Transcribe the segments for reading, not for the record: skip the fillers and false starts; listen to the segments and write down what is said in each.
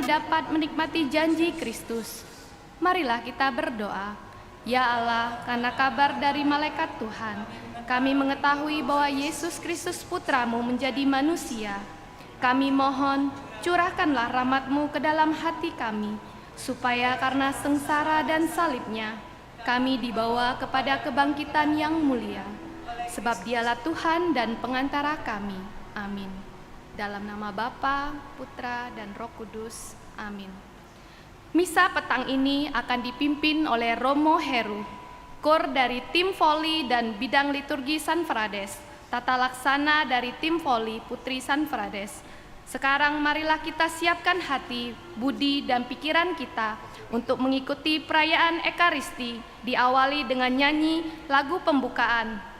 dapat menikmati janji Kristus. Marilah kita berdoa. Ya Allah, karena kabar dari malaikat Tuhan, kami mengetahui bahwa Yesus Kristus Putramu menjadi manusia. Kami mohon, curahkanlah rahmat-Mu ke dalam hati kami, supaya karena sengsara dan salibnya, kami dibawa kepada kebangkitan yang mulia. Sebab Dialah Tuhan dan pengantara kami. Amin. Dalam nama Bapa, Putra, dan Roh Kudus. Amin. Misa petang ini akan dipimpin oleh Romo Heru, Kor dari tim voli dan bidang liturgi San Frades, tata laksana dari tim voli Putri San Frades. Sekarang marilah kita siapkan hati, budi, dan pikiran kita untuk mengikuti perayaan Ekaristi, diawali dengan nyanyi lagu pembukaan.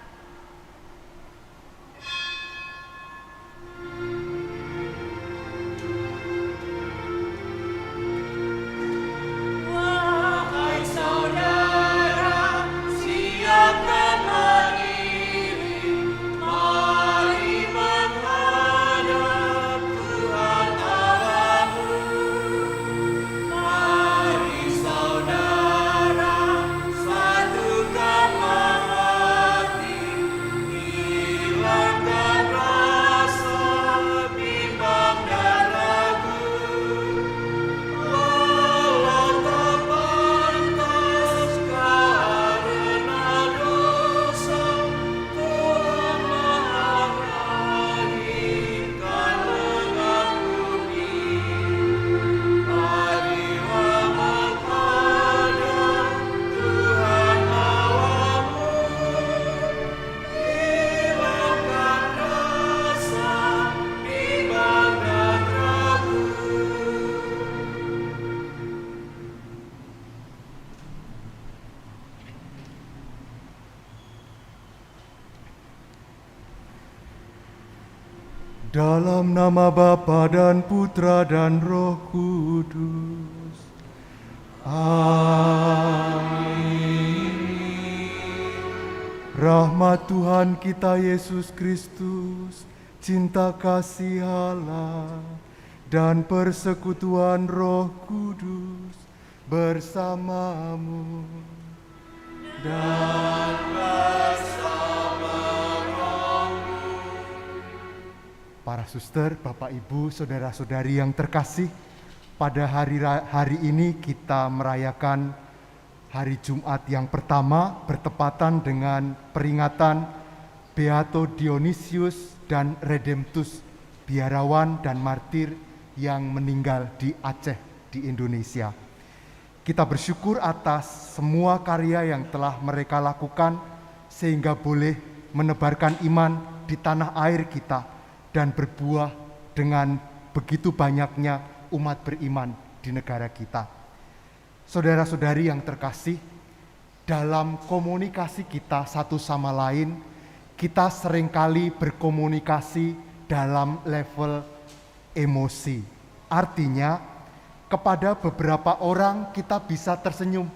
Dalam nama Bapa dan Putra dan Roh Kudus. Amin. Rahmat Tuhan kita Yesus Kristus, cinta kasih Allah, dan persekutuan Roh Kudus bersamamu dan para suster, Bapak Ibu, saudara-saudari yang terkasih, pada hari ini kita merayakan hari Jumat yang pertama bertepatan dengan peringatan Beato Dionysius dan Redemptus, biarawan dan martir yang meninggal di Aceh di Indonesia. Kita bersyukur atas semua karya yang telah mereka lakukan sehingga boleh menebarkan iman di tanah air kita dan berbuah dengan begitu banyaknya umat beriman di negara kita. Saudara-saudari yang terkasih, dalam komunikasi kita satu sama lain, kita seringkali berkomunikasi dalam level emosi. Artinya, kepada beberapa orang kita bisa tersenyum,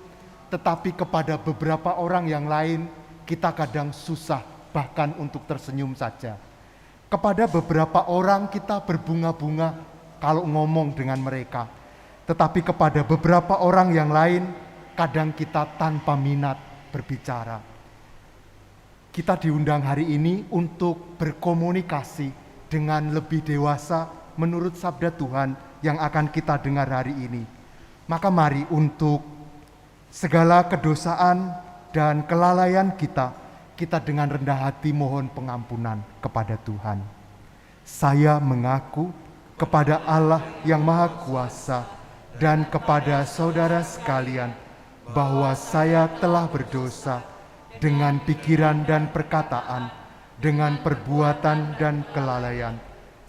tetapi kepada beberapa orang yang lain kita kadang susah bahkan untuk tersenyum saja. Kepada beberapa orang kita berbunga-bunga kalau ngomong dengan mereka. Tetapi kepada beberapa orang yang lain, kadang kita tanpa minat berbicara. Kita diundang hari ini untuk berkomunikasi dengan lebih dewasa menurut sabda Tuhan yang akan kita dengar hari ini. Maka mari untuk segala kedosaan dan kelalaian kita dengan rendah hati mohon pengampunan kepada Tuhan. Saya mengaku kepada Allah yang Maha Kuasa dan kepada saudara sekalian bahwa saya telah berdosa dengan pikiran dan perkataan, dengan perbuatan dan kelalaian.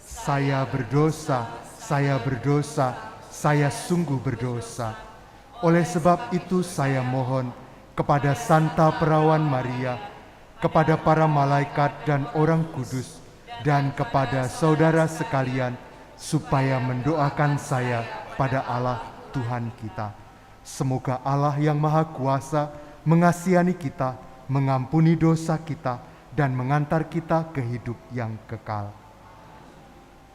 Saya berdosa, saya sungguh berdosa. Oleh sebab itu saya mohon kepada Santa Perawan Maria, kepada para malaikat dan orang kudus, dan kepada saudara sekalian, supaya mendoakan saya pada Allah Tuhan kita. Semoga Allah yang Maha Kuasa mengasihani kita, mengampuni dosa kita, dan mengantar kita ke hidup yang kekal.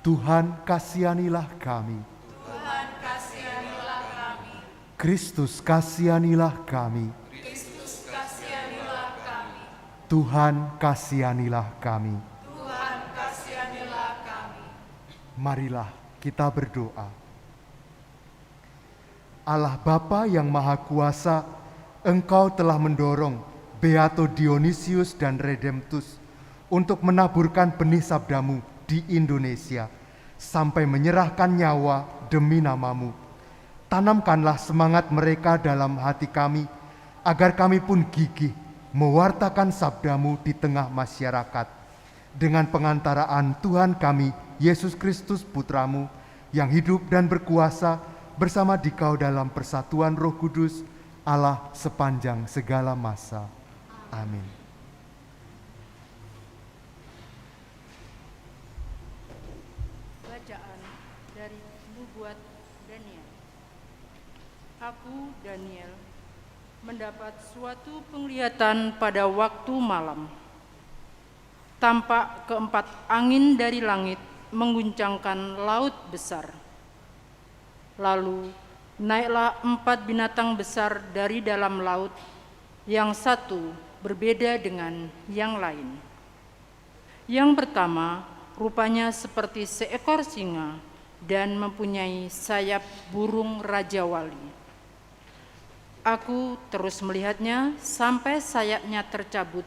Tuhan kasihanilah kami. Tuhan kasihanilah Kristus, kasihanilah kami. Kristus, kasihanilah kami. Tuhan, kasihanilah kami. Tuhan, kasihanilah kami. Marilah kita berdoa. Allah Bapa yang Maha Kuasa, Engkau telah mendorong Beato Dionysius dan Redemptus untuk menaburkan benih sabdamu di Indonesia sampai menyerahkan nyawa demi namamu. Tanamkanlah semangat mereka dalam hati kami, agar kami pun gigih mewartakan sabdamu di tengah masyarakat. Dengan pengantaraan Tuhan kami, Yesus Kristus Putramu, yang hidup dan berkuasa bersama Dikau dalam persatuan Roh Kudus, Allah sepanjang segala masa. Amin. Bacaan dari Nubuat Daniel. Aku, Daniel, mendapat suatu penglihatan pada waktu malam. Tampak keempat angin dari langit mengguncangkan laut besar. Lalu naiklah 4 binatang besar dari dalam laut, yang satu berbeda dengan yang lain. Yang pertama rupanya seperti seekor singa dan mempunyai sayap burung Raja Wali. Aku terus melihatnya sampai sayapnya tercabut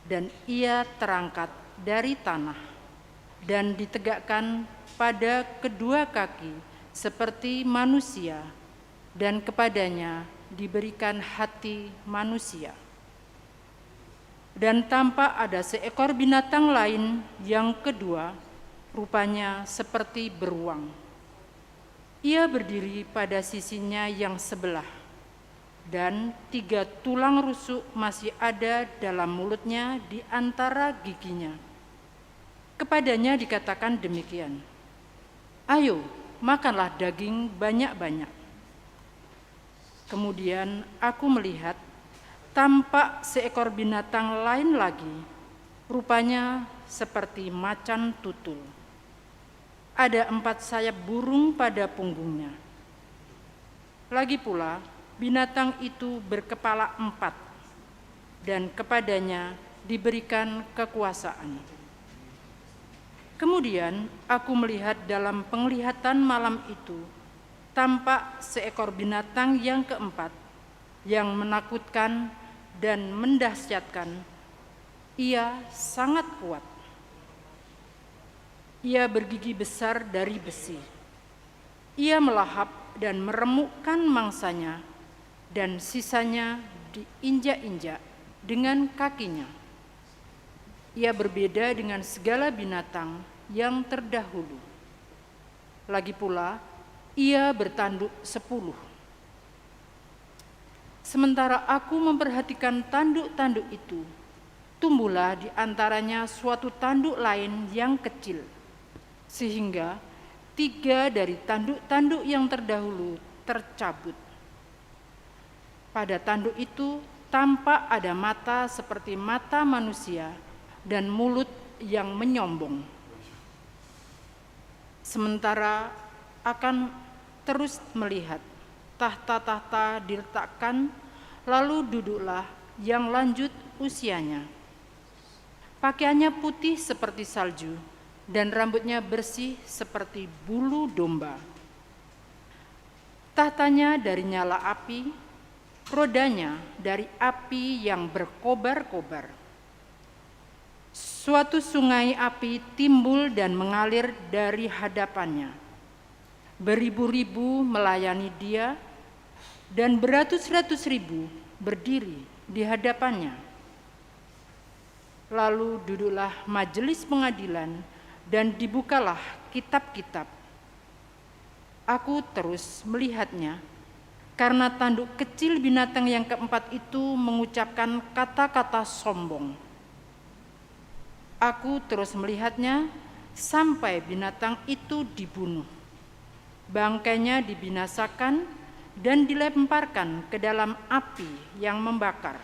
dan ia terangkat dari tanah dan ditegakkan pada kedua kaki seperti manusia, dan kepadanya diberikan hati manusia. Dan tampak ada seekor binatang lain yang kedua, rupanya seperti beruang. Ia berdiri pada sisinya yang sebelah, dan 3 tulang rusuk masih ada dalam mulutnya di antara giginya. Kepadanya dikatakan demikian, "Ayo, makanlah daging banyak-banyak." Kemudian aku melihat tampak seekor binatang lain lagi, rupanya seperti macan tutul. Ada 4 sayap burung pada punggungnya. Lagi pula binatang itu berkepala 4, dan kepadanya diberikan kekuasaan. Kemudian aku melihat dalam penglihatan malam itu, tampak seekor binatang yang keempat, yang menakutkan dan mendahsyatkan. Ia sangat kuat. Ia bergigi besar dari besi. Ia melahap dan meremukkan mangsanya, dan sisanya diinjak-injak dengan kakinya. Ia berbeda dengan segala binatang yang terdahulu. Lagi pula, ia bertanduk 10. Sementara aku memperhatikan tanduk-tanduk itu, tumbuhlah di antaranya suatu tanduk lain yang kecil, sehingga 3 dari tanduk-tanduk yang terdahulu tercabut. Pada tanduk itu tampak ada mata seperti mata manusia dan mulut yang menyombong. Sementara akan terus melihat, tahta-tahta diletakkan, lalu duduklah yang lanjut usianya. Pakaiannya putih seperti salju, dan rambutnya bersih seperti bulu domba. Tahtanya dari nyala api, rodanya dari api yang berkobar-kobar. Suatu sungai api timbul dan mengalir dari hadapannya. Beribu-ribu melayani dia, dan beratus-ratus ribu berdiri di hadapannya. Lalu duduklah majelis pengadilan, dan dibukalah kitab-kitab. Aku terus melihatnya, karena tanduk kecil binatang yang keempat itu mengucapkan kata-kata sombong. Aku terus melihatnya sampai binatang itu dibunuh. Bangkainya dibinasakan dan dilemparkan ke dalam api yang membakar.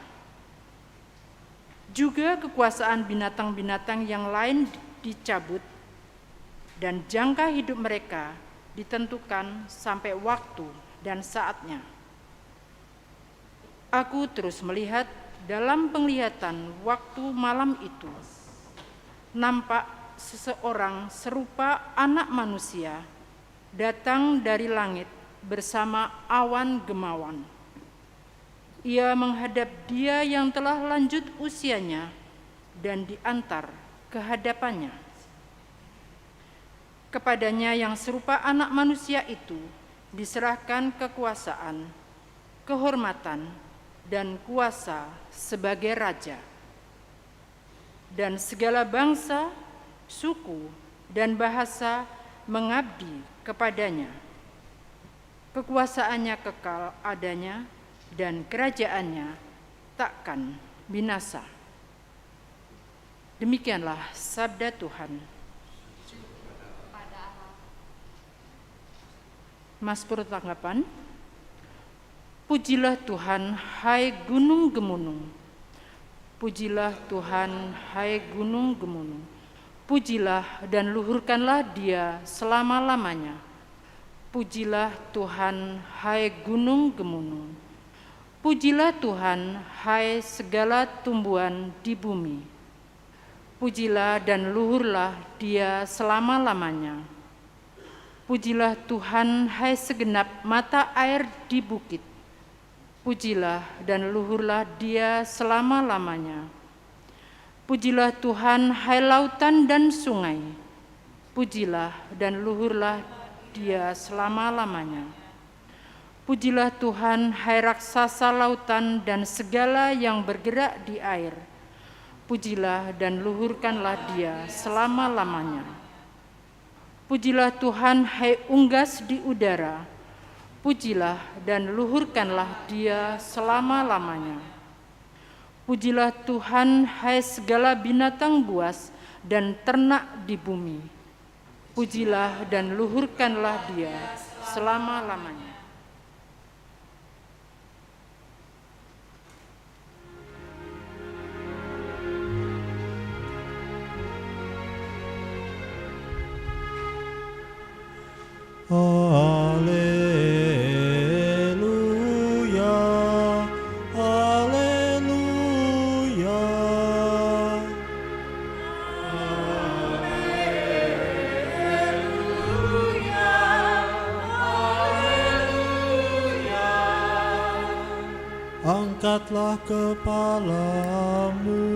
Juga kekuasaan binatang-binatang yang lain dicabut, dan jangka hidup mereka ditentukan sampai waktu dan saatnya. Aku terus melihat dalam penglihatan waktu malam itu, nampak seseorang serupa anak manusia datang dari langit bersama awan gemawan. Ia menghadap Dia yang telah lanjut usianya dan diantar ke hadapannya. Kepadanya yang serupa anak manusia itu diserahkan kekuasaan, kehormatan, dan kuasa sebagai raja. Dan segala bangsa, suku, dan bahasa mengabdi kepadanya. Kekuasaannya kekal adanya dan kerajaannya takkan binasa. Demikianlah sabda Tuhan. Mazmur tanggapan. Pujilah Tuhan, hai gunung gemunung. Pujilah Tuhan, hai gunung gemunung. Pujilah dan luhurkanlah Dia selama-lamanya. Pujilah Tuhan, hai gunung gemunung. Pujilah Tuhan, hai segala tumbuhan di bumi. Pujilah dan luhurlah Dia selama-lamanya. Pujilah Tuhan, hai segenap mata air di bukit. Pujilah dan luhurlah Dia selama-lamanya. Pujilah Tuhan, hai lautan dan sungai. Pujilah dan luhurlah Dia selama-lamanya. Pujilah Tuhan, hai raksasa lautan dan segala yang bergerak di air. Pujilah dan luhurkanlah Dia selama-lamanya. Pujilah Tuhan, hai unggas di udara. Pujilah dan luhurkanlah Dia selama-lamanya. Pujilah Tuhan, hai segala binatang buas dan ternak di bumi. Pujilah dan luhurkanlah Dia selama-lamanya. Haleluya, haleluya. Angkatlah kepalamu,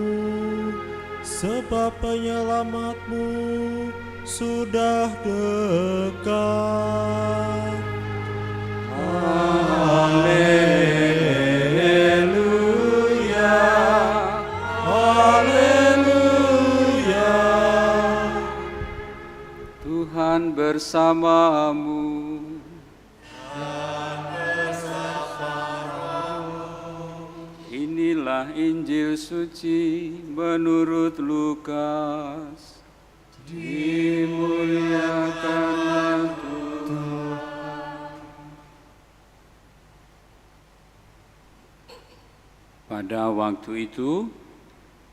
sebab penyelamatmu sudah dekat. Haleluya, haleluya. Tuhan bersamamu. Inilah Injil suci menurut Lukas. Dimuliakanlah Tuhan. Pada waktu itu,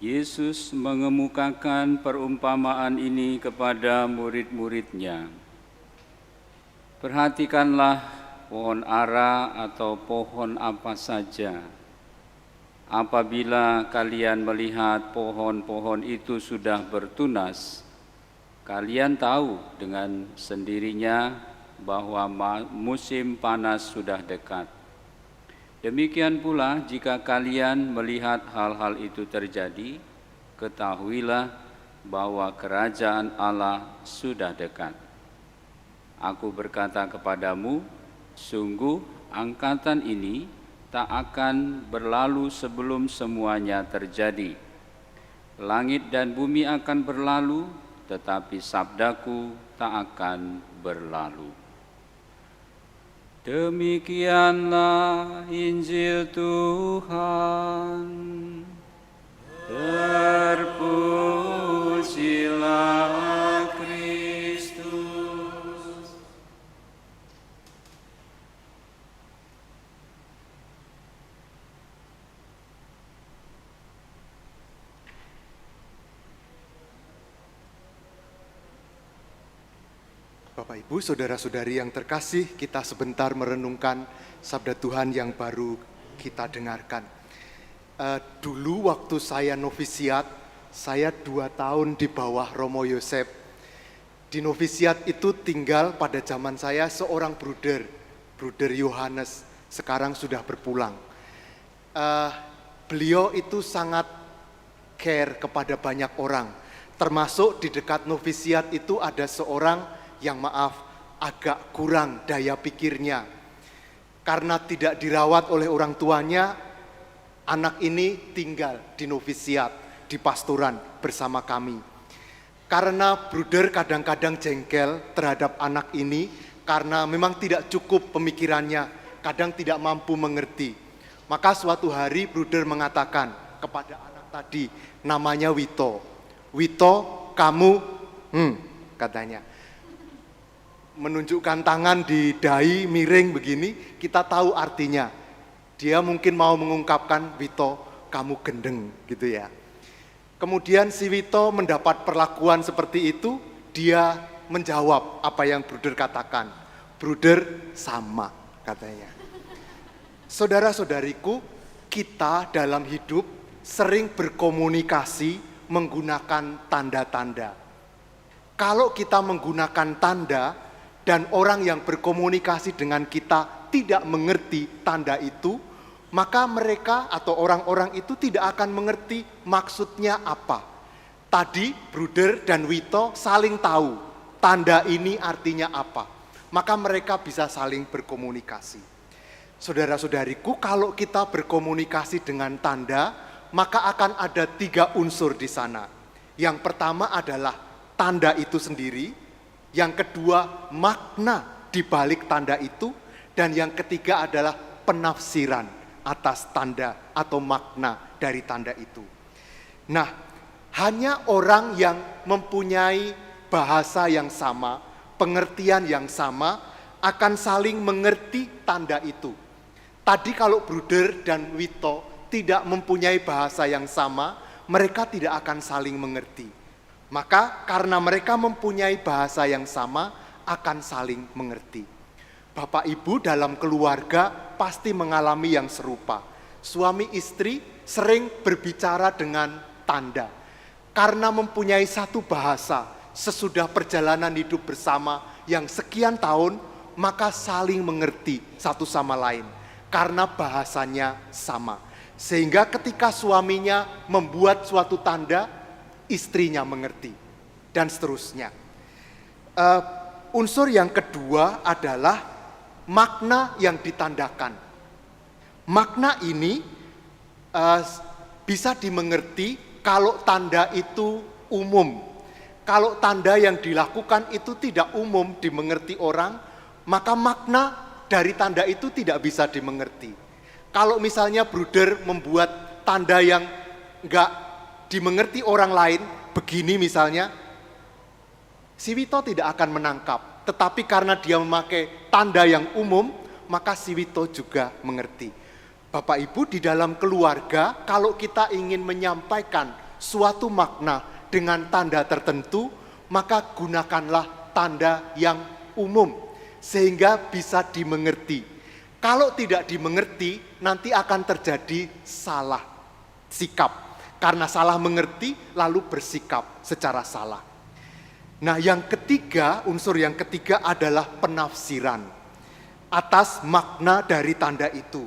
Yesus mengemukakan perumpamaan ini kepada murid-muridnya. Perhatikanlah pohon ara atau pohon apa saja. Apabila kalian melihat pohon-pohon itu sudah bertunas, kalian tahu dengan sendirinya bahwa musim panas sudah dekat. Demikian pula jika kalian melihat hal-hal itu terjadi, ketahuilah bahwa kerajaan Allah sudah dekat. Aku berkata kepadamu, sungguh angkatan ini tak akan berlalu sebelum semuanya terjadi. Langit dan bumi akan berlalu, tetapi sabdaku tak akan berlalu. Demikianlah Injil Tuhan. Terpujilah Kristus. Bapak, Ibu, saudara-saudari yang terkasih, kita sebentar merenungkan sabda Tuhan yang baru kita dengarkan. Dulu waktu saya novisiat, saya 2 tahun di bawah Romo Yosef. Di novisiat itu tinggal pada zaman saya seorang bruder Yohanes, sekarang sudah berpulang. Beliau itu sangat care kepada banyak orang, termasuk di dekat novisiat itu ada seorang yang agak kurang daya pikirnya. Karena tidak dirawat oleh orang tuanya, anak ini tinggal di novisiat, di pastoran bersama kami. Karena bruder kadang-kadang jengkel terhadap anak ini, karena memang tidak cukup pemikirannya, kadang tidak mampu mengerti. Maka suatu hari bruder mengatakan kepada anak tadi, namanya Wito. Wito, kamu, katanya. Menunjukkan tangan di dahi miring begini, kita tahu artinya. Dia mungkin mau mengungkapkan, Wito, kamu gendeng, gitu ya. Kemudian si Wito mendapat perlakuan seperti itu, dia menjawab apa yang bruder katakan. Bruder sama, katanya. Saudara-saudariku, kita dalam hidup sering berkomunikasi menggunakan tanda-tanda. Kalau kita menggunakan tanda dan orang yang berkomunikasi dengan kita tidak mengerti tanda itu, maka mereka atau orang-orang itu tidak akan mengerti maksudnya apa. Tadi bruder dan Wito saling tahu tanda ini artinya apa. Maka mereka bisa saling berkomunikasi. Saudara-saudariku, kalau kita berkomunikasi dengan tanda, maka akan ada 3 unsur di sana. Yang pertama adalah tanda itu sendiri, yang kedua makna di balik tanda itu, dan yang ketiga adalah penafsiran atas tanda atau makna dari tanda itu. Nah, hanya orang yang mempunyai bahasa yang sama, pengertian yang sama, akan saling mengerti tanda itu. Tadi kalau bruder dan Wito tidak mempunyai bahasa yang sama, mereka tidak akan saling mengerti. Maka karena mereka mempunyai bahasa yang sama, akan saling mengerti. Bapak Ibu dalam keluarga pasti mengalami yang serupa. Suami istri sering berbicara dengan tanda. Karena mempunyai satu bahasa, sesudah perjalanan hidup bersama yang sekian tahun, maka saling mengerti satu sama lain. Karena bahasanya sama. Sehingga ketika suaminya membuat suatu tanda, istrinya mengerti. Dan seterusnya. Unsur yang kedua adalah makna yang ditandakan. Makna ini bisa dimengerti kalau tanda itu umum. Kalau tanda yang dilakukan itu tidak umum dimengerti orang, maka makna dari tanda itu tidak bisa dimengerti. Kalau misalnya bruder membuat tanda yang enggak dimengerti orang lain, begini misalnya, si Wito tidak akan menangkap. Tetapi karena dia memakai tanda yang umum, maka si Wito juga mengerti. Bapak Ibu, di dalam keluarga, kalau kita ingin menyampaikan suatu makna dengan tanda tertentu, maka gunakanlah tanda yang umum, sehingga bisa dimengerti. Kalau tidak dimengerti, nanti akan terjadi salah sikap. Karena salah mengerti, lalu bersikap secara salah. Nah, yang ketiga, unsur yang ketiga adalah penafsiran atas makna dari tanda itu.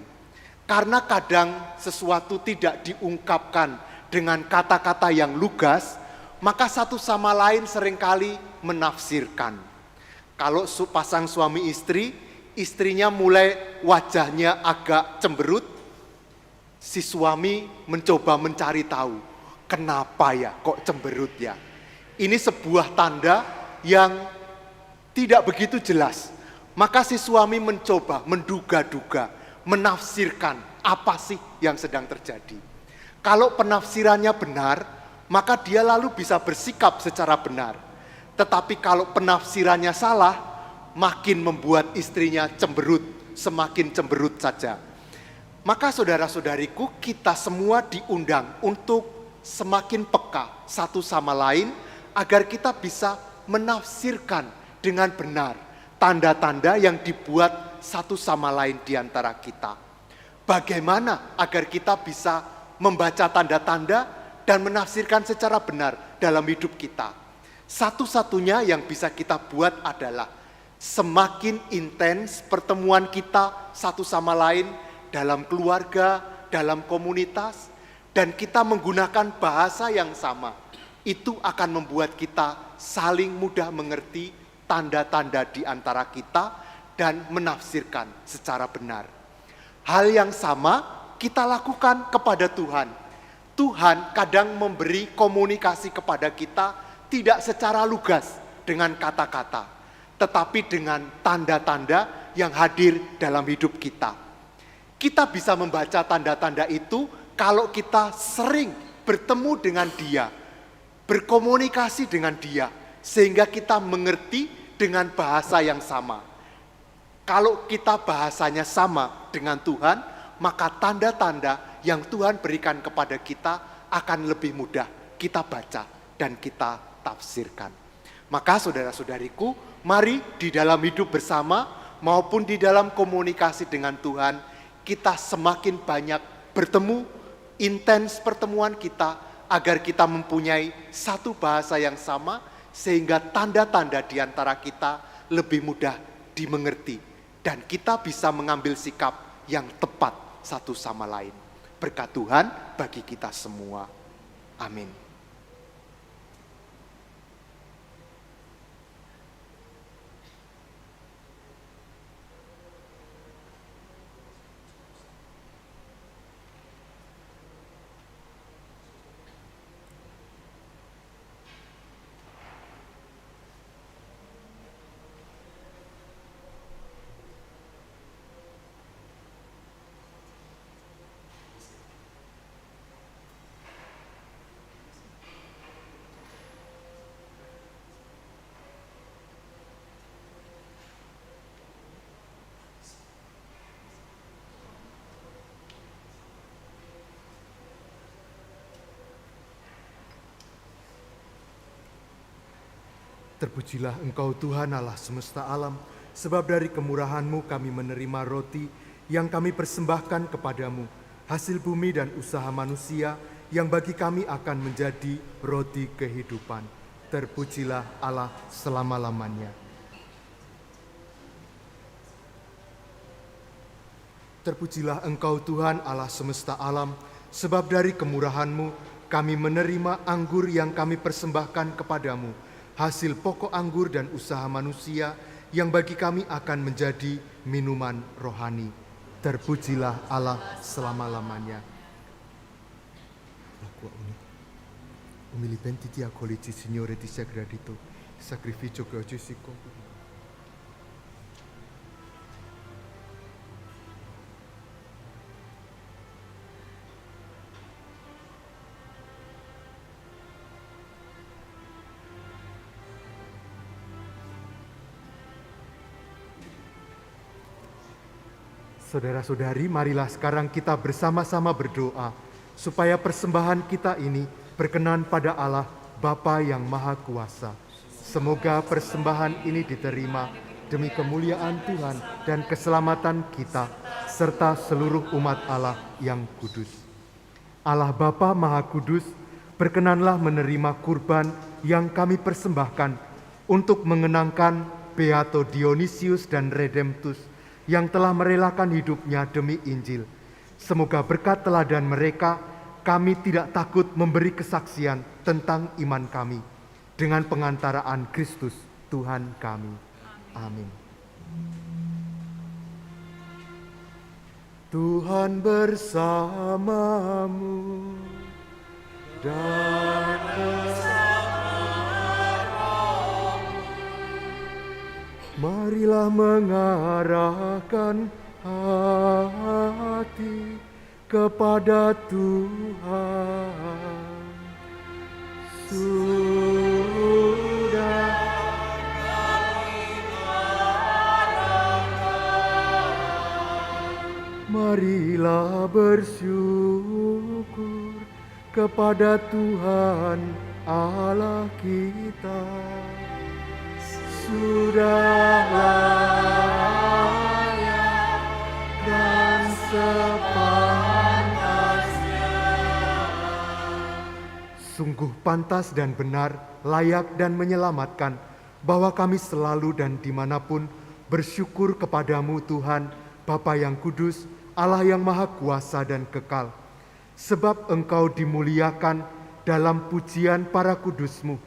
Karena kadang sesuatu tidak diungkapkan dengan kata-kata yang lugas, maka satu sama lain seringkali menafsirkan. Kalau pasang suami istri, istrinya mulai wajahnya agak cemberut, si suami mencoba mencari tahu, kenapa ya kok cemberut ya? Ini sebuah tanda yang tidak begitu jelas. Maka si suami mencoba menduga-duga, menafsirkan apa sih yang sedang terjadi. Kalau penafsirannya benar, maka dia lalu bisa bersikap secara benar. Tetapi kalau penafsirannya salah, makin membuat istrinya cemberut, semakin cemberut saja. Maka saudara-saudariku, kita semua diundang untuk semakin peka satu sama lain, agar kita bisa menafsirkan dengan benar tanda-tanda yang dibuat satu sama lain di antara kita. bagaimana agar kita bisa membaca tanda-tanda dan menafsirkan secara benar dalam hidup kita. Satu-satunya yang bisa kita buat adalah semakin intens pertemuan kita satu sama lain dalam keluarga, dalam komunitas, dan kita menggunakan bahasa yang sama. Itu akan membuat kita saling mudah mengerti tanda-tanda di antara kita dan menafsirkan secara benar. Hal yang sama kita lakukan kepada Tuhan. Tuhan kadang memberi komunikasi kepada kita tidak secara lugas dengan kata-kata, tetapi dengan tanda-tanda yang hadir dalam hidup kita. Kita bisa membaca tanda-tanda itu kalau kita sering bertemu dengan Dia, berkomunikasi dengan Dia, sehingga kita mengerti dengan bahasa yang sama. Kalau kita bahasanya sama dengan Tuhan, maka tanda-tanda yang Tuhan berikan kepada kita akan lebih mudah kita baca dan kita tafsirkan. Maka saudara-saudariku, mari di dalam hidup bersama maupun di dalam komunikasi dengan Tuhan, kita semakin banyak bertemu, intens pertemuan kita, agar kita mempunyai satu bahasa yang sama, sehingga tanda-tanda di antara kita lebih mudah dimengerti, dan kita bisa mengambil sikap yang tepat satu sama lain. Berkat Tuhan bagi kita semua. Amin. Terpujilah Engkau Tuhan Allah semesta alam, sebab dari kemurahan-Mu kami menerima roti yang kami persembahkan kepadamu, hasil bumi dan usaha manusia yang bagi kami akan menjadi roti kehidupan. Terpujilah Allah selama-lamanya. Terpujilah Engkau Tuhan Allah semesta alam, sebab dari kemurahan-Mu kami menerima anggur yang kami persembahkan kepadamu, hasil pokok anggur dan usaha manusia yang bagi kami akan menjadi minuman rohani. Terpujilah Allah selama-lamanya. Umili pentiti acolici, Signore, ti sia gradito, sacrificio che oggi si compie. Saudara-saudari, marilah sekarang kita bersama-sama berdoa supaya persembahan kita ini berkenan pada Allah Bapa yang Maha Kuasa. Semoga persembahan ini diterima demi kemuliaan Tuhan dan keselamatan kita serta seluruh umat Allah yang kudus. Allah Bapa Maha Kudus, berkenanlah menerima kurban yang kami persembahkan untuk mengenangkan Beato Dionysius dan Redemptus yang telah merelakan hidupnya demi Injil. Semoga berkat teladan mereka, kami tidak takut memberi kesaksian tentang iman kami dengan pengantaraan Kristus Tuhan kami. Amin. Tuhan bersamamu dan marilah mengarahkan hati kepada Tuhan. Sudah marilah bersyukur kepada Tuhan Allah kita. Sudah layak dan sepadan sungguh pantas dan benar, layak dan menyelamatkan, bahwa kami selalu dan dimanapun bersyukur kepadamu Tuhan, Bapa yang kudus, Allah yang maha kuasa dan kekal. Sebab Engkau dimuliakan dalam pujian para kudus-Mu,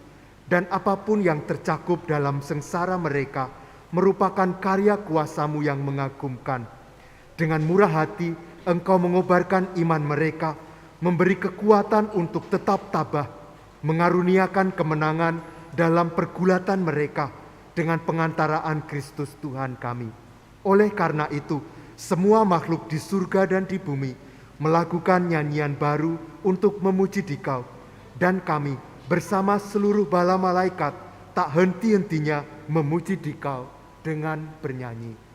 dan apapun yang tercakup dalam sengsara mereka merupakan karya kuasa-Mu yang mengagumkan. Dengan murah hati Engkau mengobarkan iman mereka, memberi kekuatan untuk tetap tabah, mengaruniakan kemenangan dalam pergulatan mereka dengan pengantaraan Kristus Tuhan kami. Oleh karena itu, semua makhluk di surga dan di bumi melakukan nyanyian baru untuk memuji Dikau, dan kami bersama seluruh bala malaikat tak henti-hentinya memuji Dikau dengan bernyanyi.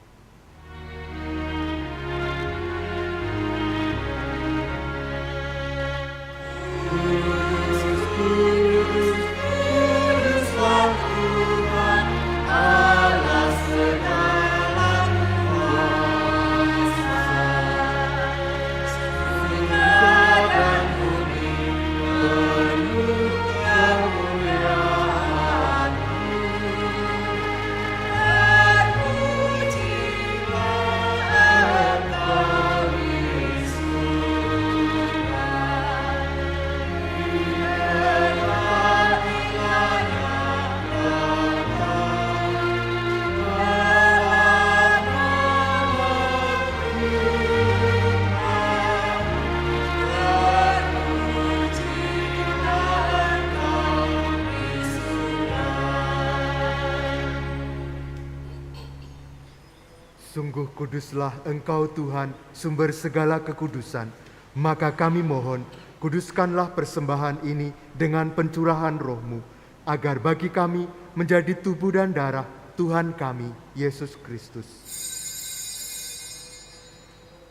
Sungguh kuduslah Engkau Tuhan, sumber segala kekudusan. Maka kami mohon, kuduskanlah persembahan ini dengan pencurahan Roh-Mu, agar bagi kami menjadi tubuh dan darah Tuhan kami, Yesus Kristus.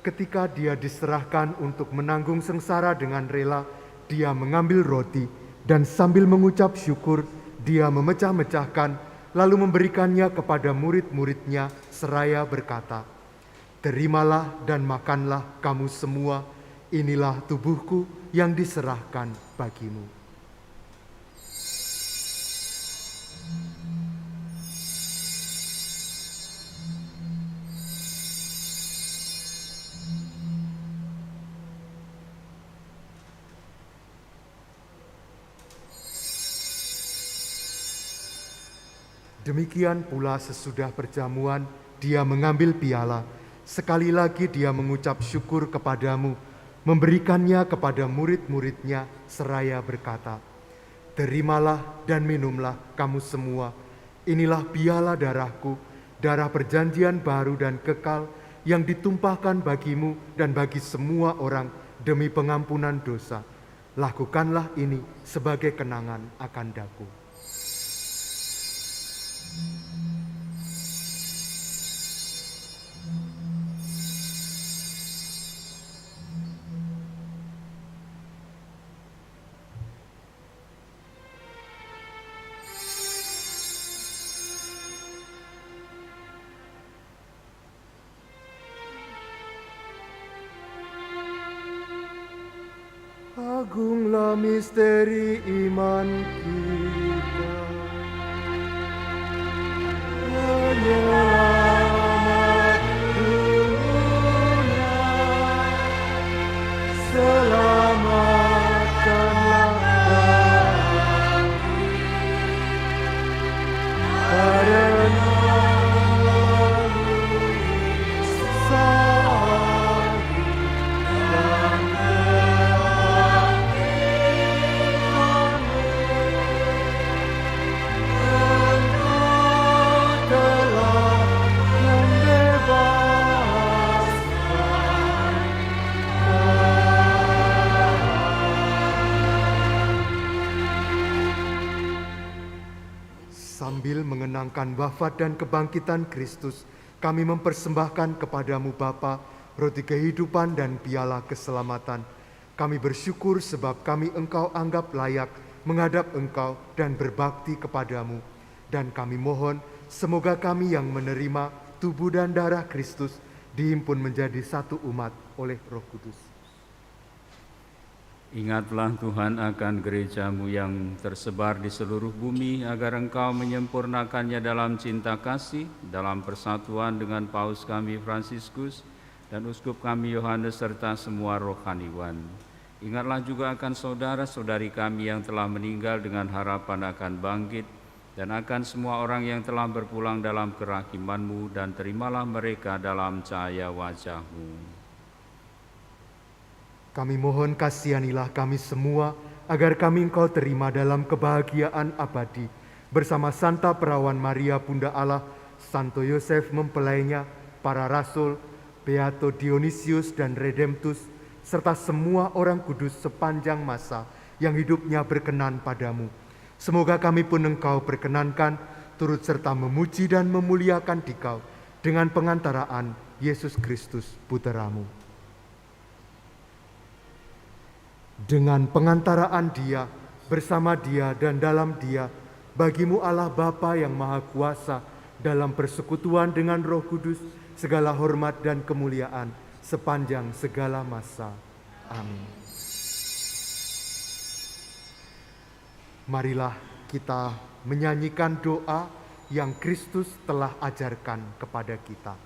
Ketika Dia diserahkan untuk menanggung sengsara dengan rela, Dia mengambil roti, dan sambil mengucap syukur, Dia memecah-mecahkan, lalu memberikannya kepada murid-muridnya seraya berkata, "Terimalah dan makanlah kamu semua, inilah tubuhku yang diserahkan bagimu." Demikian pula sesudah perjamuan, Dia mengambil piala. Sekali lagi Dia mengucap syukur kepadamu, memberikannya kepada murid-muridnya seraya berkata, "Terimalah dan minumlah kamu semua. Inilah piala darahku, darah perjanjian baru dan kekal yang ditumpahkan bagimu dan bagi semua orang demi pengampunan dosa. Lakukanlah ini sebagai kenangan akan daku." Agunglah misteri iman kita. Penyelamat dunia, selamatkanlah kami, karena sambil mengenangkan wafat dan kebangkitan Kristus, kami mempersembahkan kepadamu Bapa, roti kehidupan dan piala keselamatan. Kami bersyukur sebab kami Engkau anggap layak menghadap Engkau dan berbakti kepadamu. Dan kami mohon, semoga kami yang menerima tubuh dan darah Kristus dihimpun menjadi satu umat oleh Roh Kudus. Ingatlah Tuhan akan gereja-Mu yang tersebar di seluruh bumi, agar Engkau menyempurnakannya dalam cinta kasih, dalam persatuan dengan Paus kami Fransiskus dan Uskup kami Yohanes serta semua rohaniwan. Ingatlah juga akan saudara-saudari kami yang telah meninggal dengan harapan akan bangkit, dan akan semua orang yang telah berpulang dalam kerahiman-Mu, dan terimalah mereka dalam cahaya wajah-Mu. Kami mohon kasihanilah kami semua, agar kami Engkau terima dalam kebahagiaan abadi, bersama Santa Perawan Maria Bunda Allah, Santo Yosef mempelainya, para rasul, Beato Dionysius dan Redemptus, serta semua orang kudus sepanjang masa yang hidupnya berkenan padamu. Semoga kami pun Engkau perkenankan, turut serta memuji dan memuliakan Dikau dengan pengantaraan Yesus Kristus Putra-Mu. Dengan pengantaraan Dia, bersama Dia dan dalam Dia, bagi-Mu Allah Bapa yang Maha Kuasa, dalam persekutuan dengan Roh Kudus, segala hormat dan kemuliaan sepanjang segala masa. Amin. Marilah kita menyanyikan doa yang Kristus telah ajarkan kepada kita.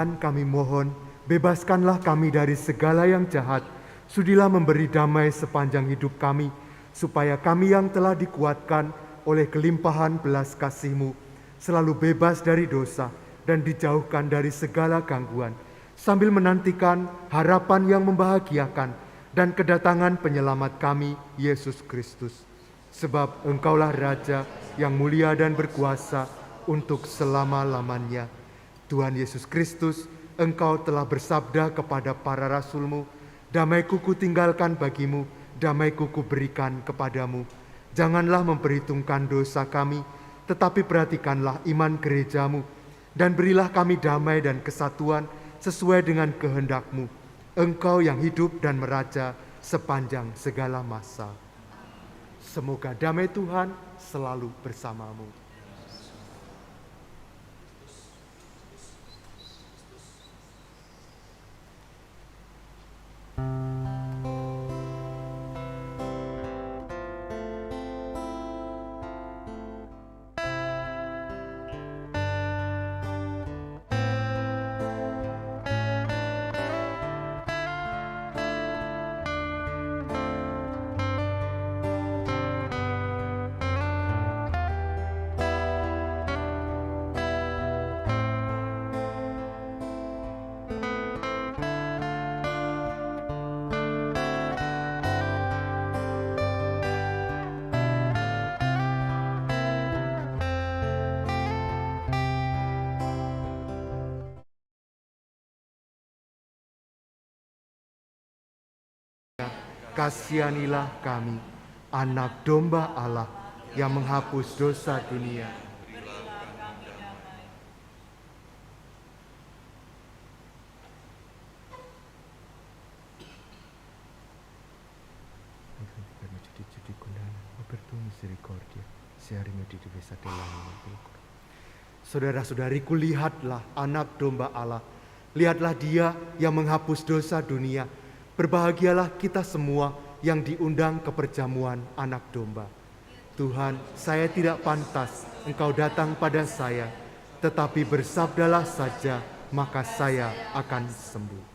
Tuhan, kami mohon, bebaskanlah kami dari segala yang jahat. Sudilah memberi damai sepanjang hidup kami, supaya kami yang telah dikuatkan oleh kelimpahan belas kasih-Mu selalu bebas dari dosa dan dijauhkan dari segala gangguan, sambil menantikan harapan yang membahagiakan dan kedatangan penyelamat kami, Yesus Kristus. Sebab Engkaulah Raja yang mulia dan berkuasa untuk selama-lamanya. Tuhan Yesus Kristus, Engkau telah bersabda kepada para rasul-Mu, damai-Ku kutinggalkan bagimu, damai-Ku kuberikan kepadamu. Janganlah memperhitungkan dosa kami, tetapi perhatikanlah iman gereja-Mu, dan berilah kami damai dan kesatuan sesuai dengan kehendak-Mu. Engkau yang hidup dan meraja sepanjang segala masa. Semoga damai Tuhan selalu bersamamu. kasihanilah kami. Anak domba Allah yang menghapus dosa dunia. Saudara-saudariku, lihatlah anak domba Allah. Lihatlah dia yang menghapus dosa dunia. Berbahagialah kita semua yang diundang ke perjamuan anak domba. Tuhan, saya tidak pantas Engkau datang pada saya, tetapi bersabdalah saja, maka saya akan sembuh.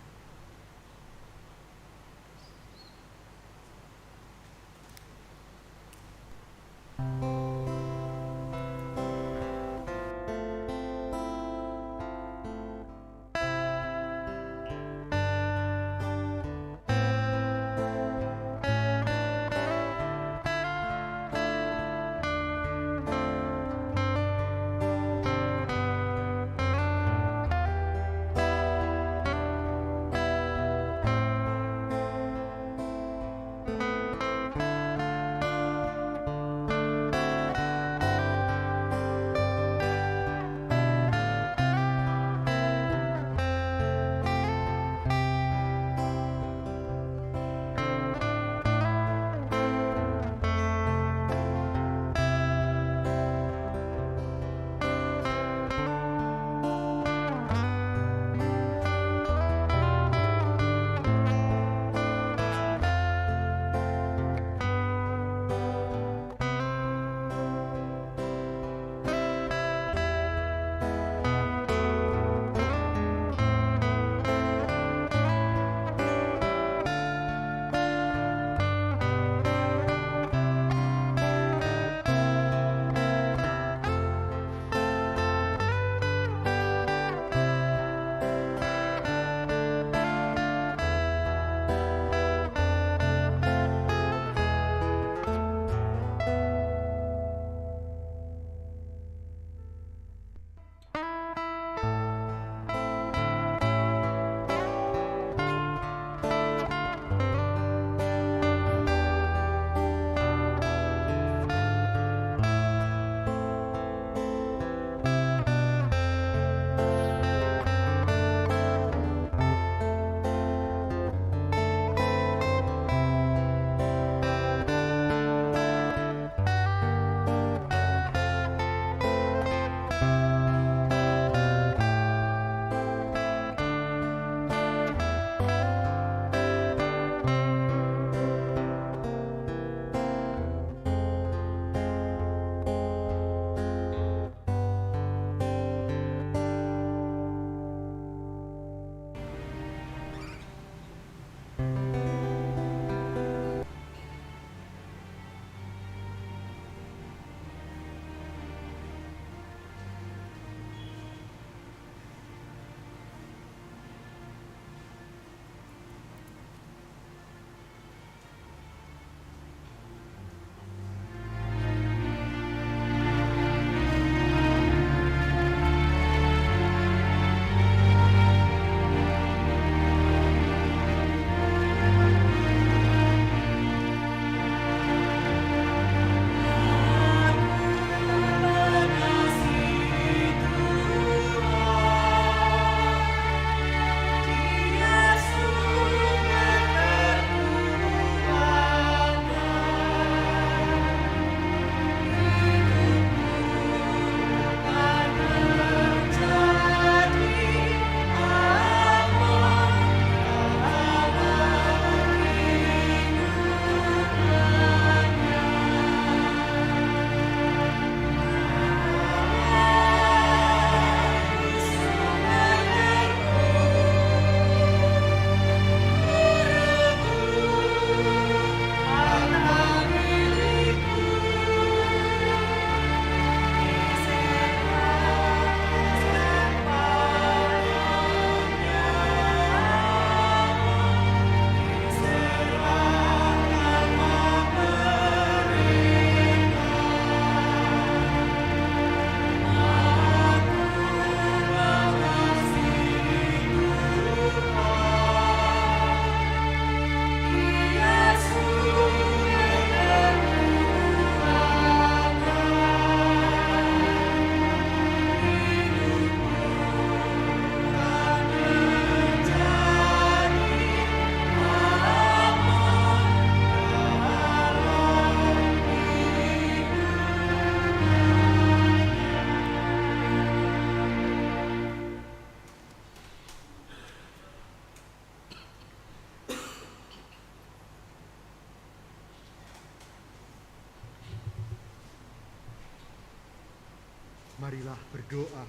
Marilah berdoa.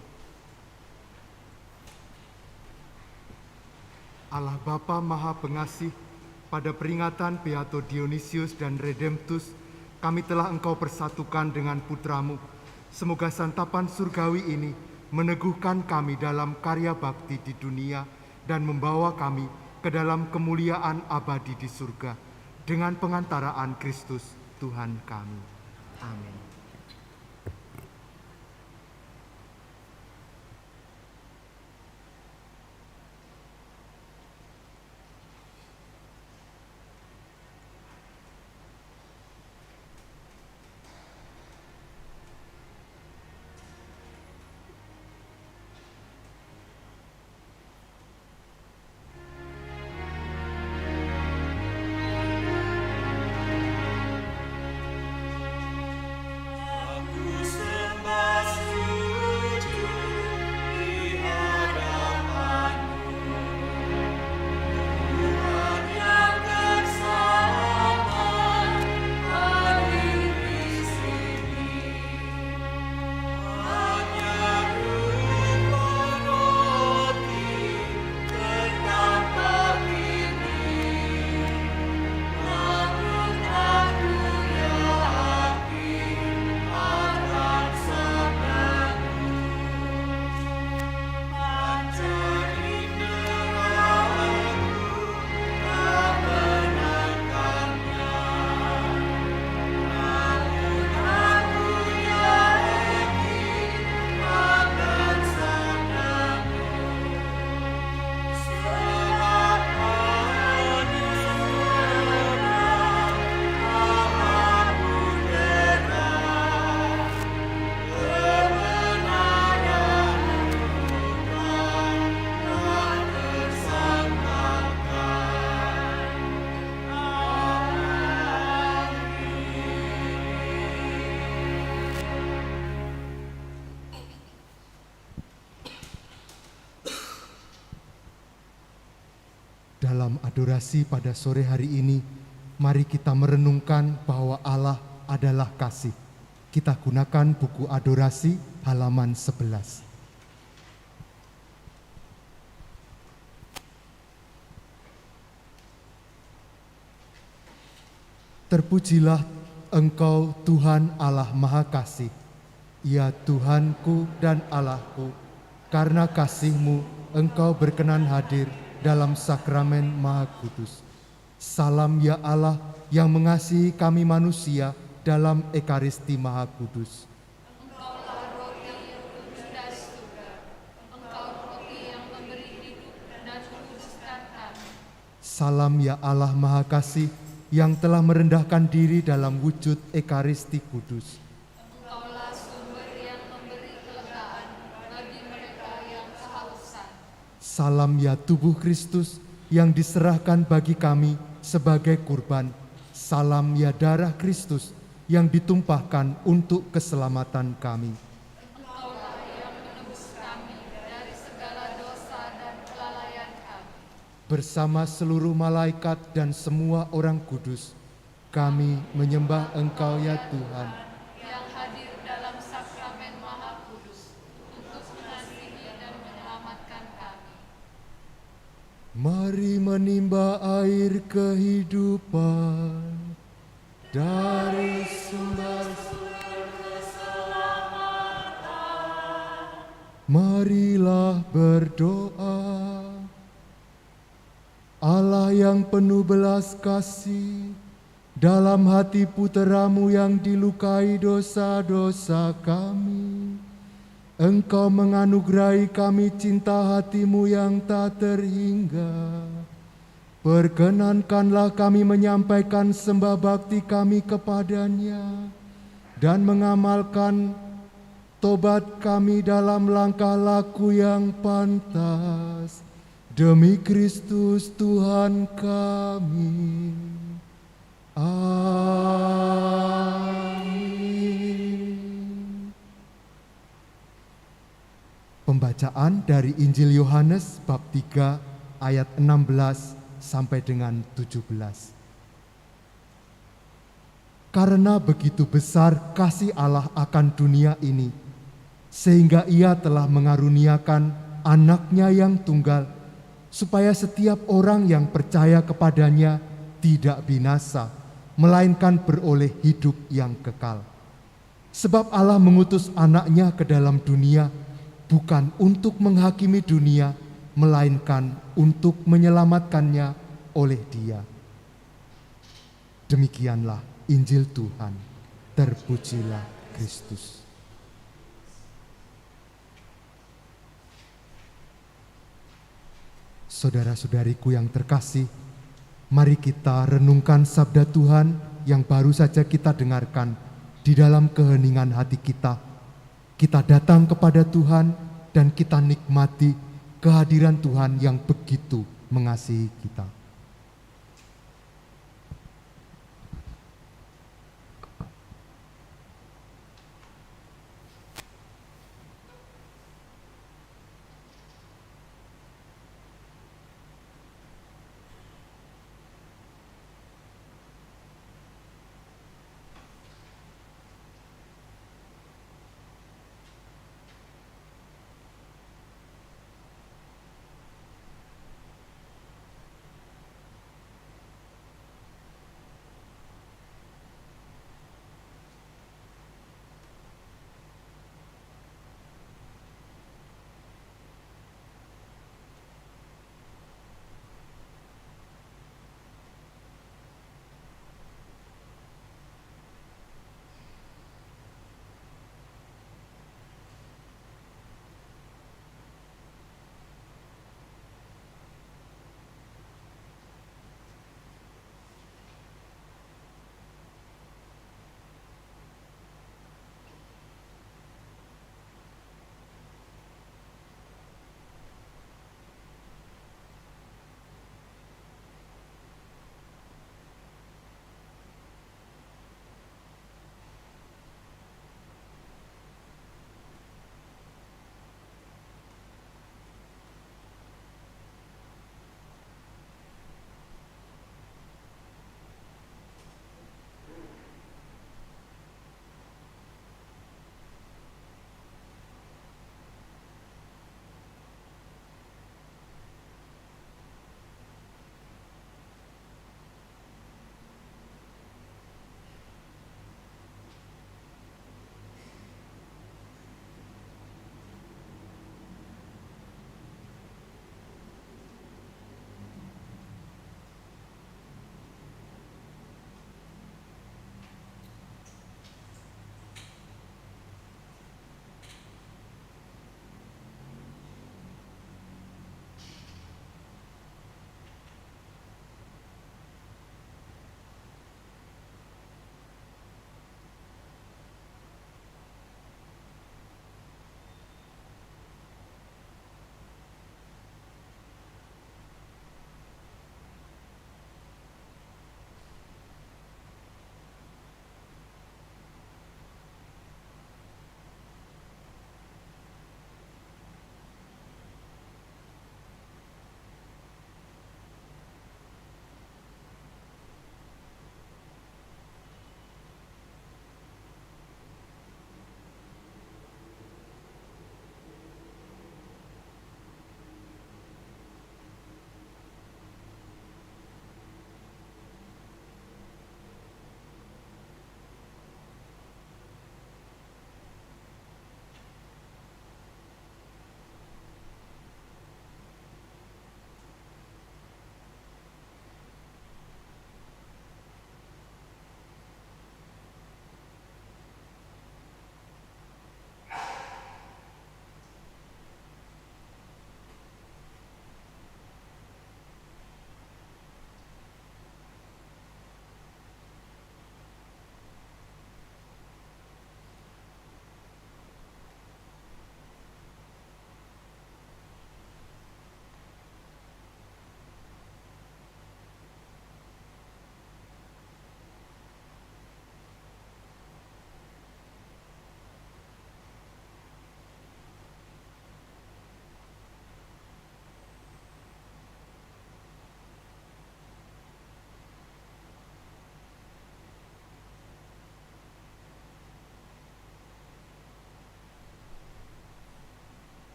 Allah Bapa Maha Pengasih, pada peringatan Beato Dionysius dan Redemptus, kami telah Engkau persatukan dengan Putramu. Semoga santapan surgawi ini meneguhkan kami dalam karya bakti di dunia dan membawa kami ke dalam kemuliaan abadi di surga dengan pengantaraan Kristus Tuhan kami. Amin. Dalam adorasi pada sore hari ini, mari kita merenungkan bahwa Allah adalah kasih. Kita gunakan buku adorasi halaman 11. Terpujilah Engkau Tuhan Allah Maha Kasih, ya Tuhanku dan Allahku, karena kasih-Mu Engkau berkenan hadir dalam sakramen Maha Kudus. Salam ya Allah yang mengasihi kami manusia dalam Ekaristi Maha Kudus. Engkaulah roti yang kudus dari surga. Engkau roti yang memberi hidup dan menguduskan kami. Salam ya Allah Maha Kasih yang telah merendahkan diri dalam wujud Ekaristi Kudus. Engkaulah sumber yang memberi kelegaan bagi mereka yang kehausan. Salam ya tubuh Kristus yang diserahkan bagi kami sebagai kurban. Salam ya darah Kristus yang ditumpahkan untuk keselamatan kami. Engkaulah yang menebus kami dari segala dosa dan kelalaian kami. Bersama seluruh malaikat dan semua orang kudus, kami menyembah Engkau ya Tuhan, yang hadir dalam sakramen Maha Kudus untuk mengasihi dan menyelamatkan kami. Mari menimba air kehidupan dari sumber keselamatan. Marilah berdoa. Allah yang penuh belas kasih, dalam hati Putra-Mu yang dilukai dosa-dosa kami, Engkau menganugerahi kami cinta hati-Mu yang tak terhingga. Perkenankanlah kami menyampaikan sembah bakti kami kepadanya dan mengamalkan tobat kami dalam langkah laku yang pantas. Demi Kristus Tuhan kami. Amin. Pembacaan dari Injil Yohanes bab 3 ayat 16 sampai dengan 17. Karena begitu besar kasih Allah akan dunia ini, sehingga Ia telah mengaruniakan anaknya yang tunggal, supaya setiap orang yang percaya kepadanya tidak binasa, melainkan beroleh hidup yang kekal. Sebab Allah mengutus anaknya ke dalam dunia, bukan untuk menghakimi dunia, melainkan untuk menyelamatkannya oleh Dia. Demikianlah Injil Tuhan. Terpujilah Kristus. Saudara-saudariku yang terkasih, mari kita renungkan sabda Tuhan yang baru saja kita dengarkan di dalam keheningan hati kita. Kita datang kepada Tuhan dan kita nikmati kehadiran Tuhan yang begitu mengasihi kita.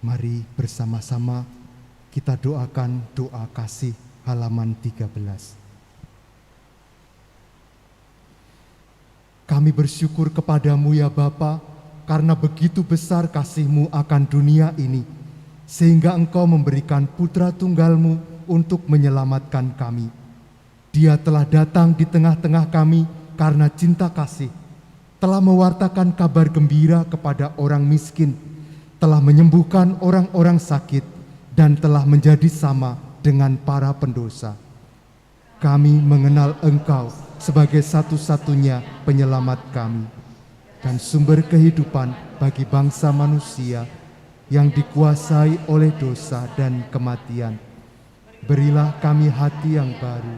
Mari bersama-sama kita doakan doa kasih halaman 13. Kami bersyukur kepadamu ya Bapa, karena begitu besar kasih-Mu akan dunia ini, sehingga Engkau memberikan Putra Tunggal-Mu untuk menyelamatkan kami. Dia telah datang di tengah-tengah kami karena cinta kasih, telah mewartakan kabar gembira kepada orang miskin, telah menyembuhkan orang-orang sakit, dan telah menjadi sama dengan para pendosa. Kami mengenal Engkau sebagai satu-satunya penyelamat kami dan sumber kehidupan bagi bangsa manusia yang dikuasai oleh dosa dan kematian. Berilah kami hati yang baru,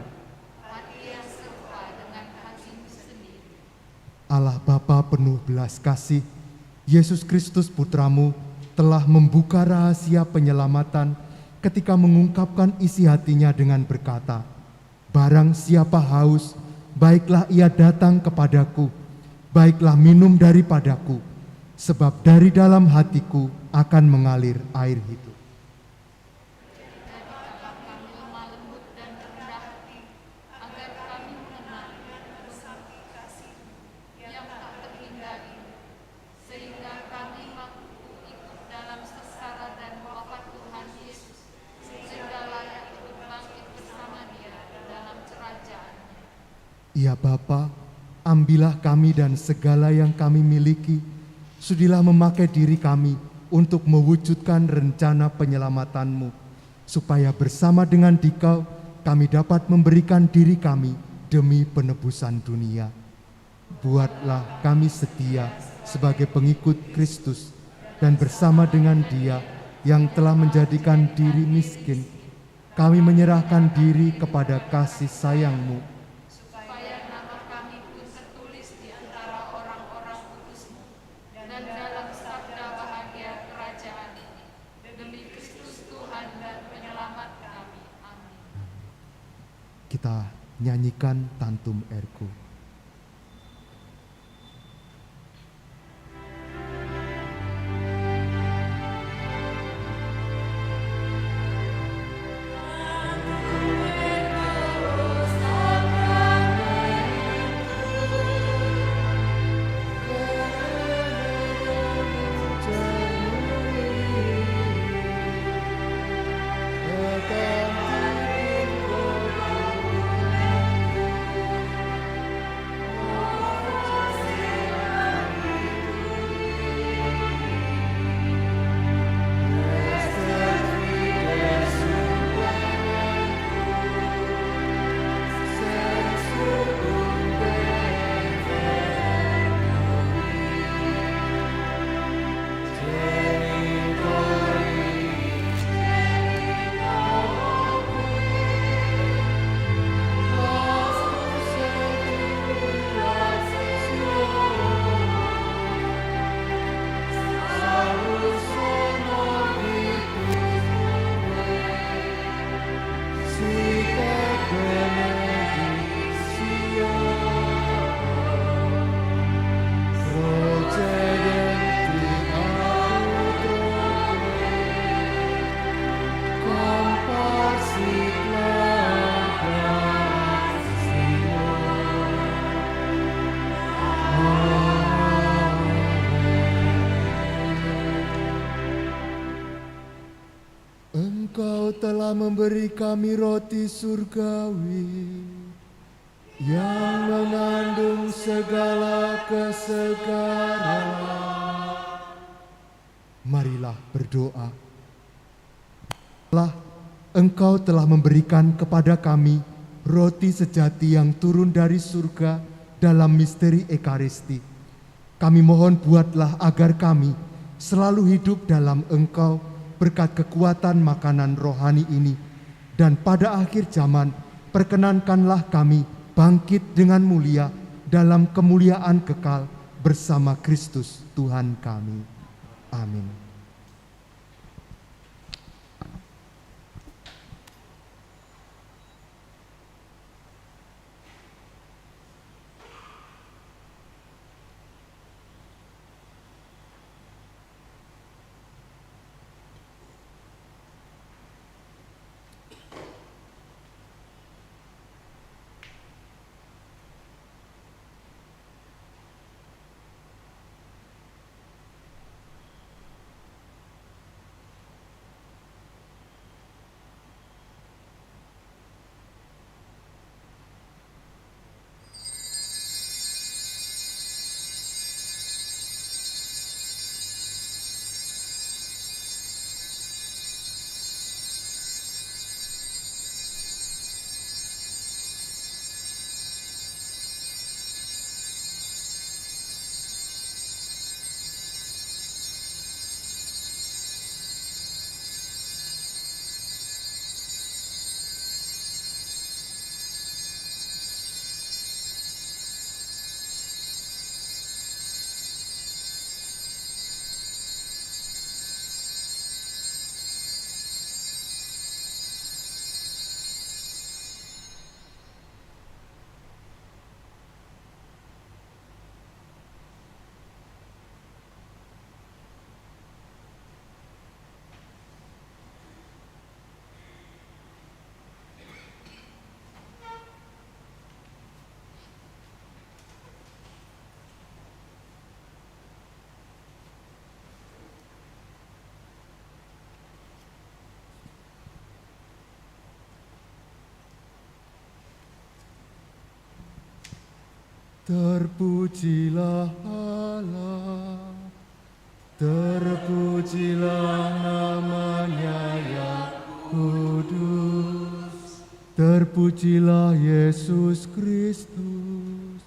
Allah Bapa penuh belas kasih, Yesus Kristus Putra-Mu telah membuka rahasia penyelamatan ketika mengungkapkan isi hatinya dengan berkata, "Barang siapa haus, baiklah ia datang kepadaku, baiklah minum daripadaku, sebab dari dalam hatiku akan mengalir air hidup." Ya Bapa, ambillah kami dan segala yang kami miliki, sudilah memakai diri kami untuk mewujudkan rencana penyelamatan-Mu, supaya bersama dengan Dikau kami dapat memberikan diri kami demi penebusan dunia. Buatlah kami setia sebagai pengikut Kristus, dan bersama dengan Dia yang telah menjadikan diri miskin, kami menyerahkan diri kepada kasih sayang-Mu, kita nyanyikan Tantum Ergo. Engkau telah memberi kami roti surgawi yang mengandung segala kesegaran. Marilah berdoa. Allah, Engkau telah memberikan kepada kami roti sejati yang turun dari surga dalam misteri Ekaristi. Kami mohon buatlah agar kami selalu hidup dalam Engkau berkat kekuatan makanan rohani ini, dan pada akhir zaman perkenankanlah kami bangkit dengan mulia dalam kemuliaan kekal bersama Kristus Tuhan kami. Amin. Terpujilah Allah, terpujilah namanya yang kudus. Terpujilah Yesus Kristus,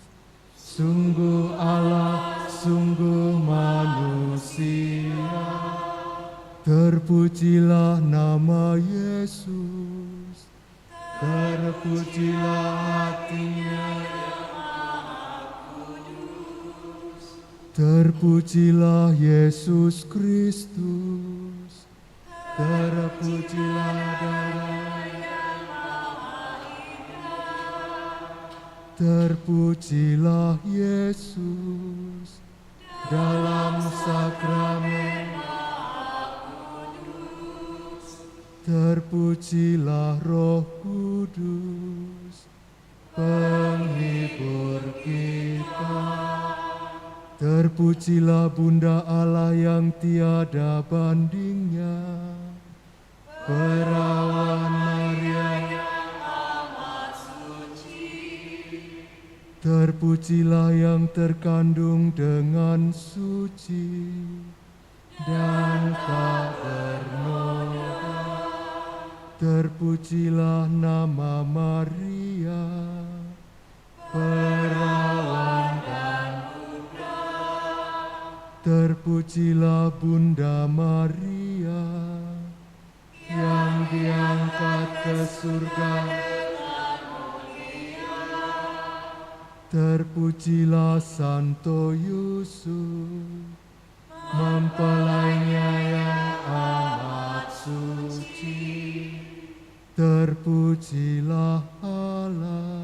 sungguh Allah, sungguh manusia. Terpujilah nama Yesus, terpujilah hatinya yang maha kudus. Terpujilah Yesus Kristus, terpujilah darah yang maha indah. Terpujilah Yesus dalam sakramen. Terpujilah Roh Kudus, penghibur kita. Terpujilah Bunda Allah yang tiada bandingnya, Perawan Maria yang amat suci. Terpujilah yang terkandung dengan suci dan tak bernoda. Terpujilah nama Maria, perawan dan Bunda. Terpujilah Bunda Maria yang diangkat ke surga dengan mulia. Terpujilah Santo Yusuf, mempelainya yang amat suci. Terpujilah Allah,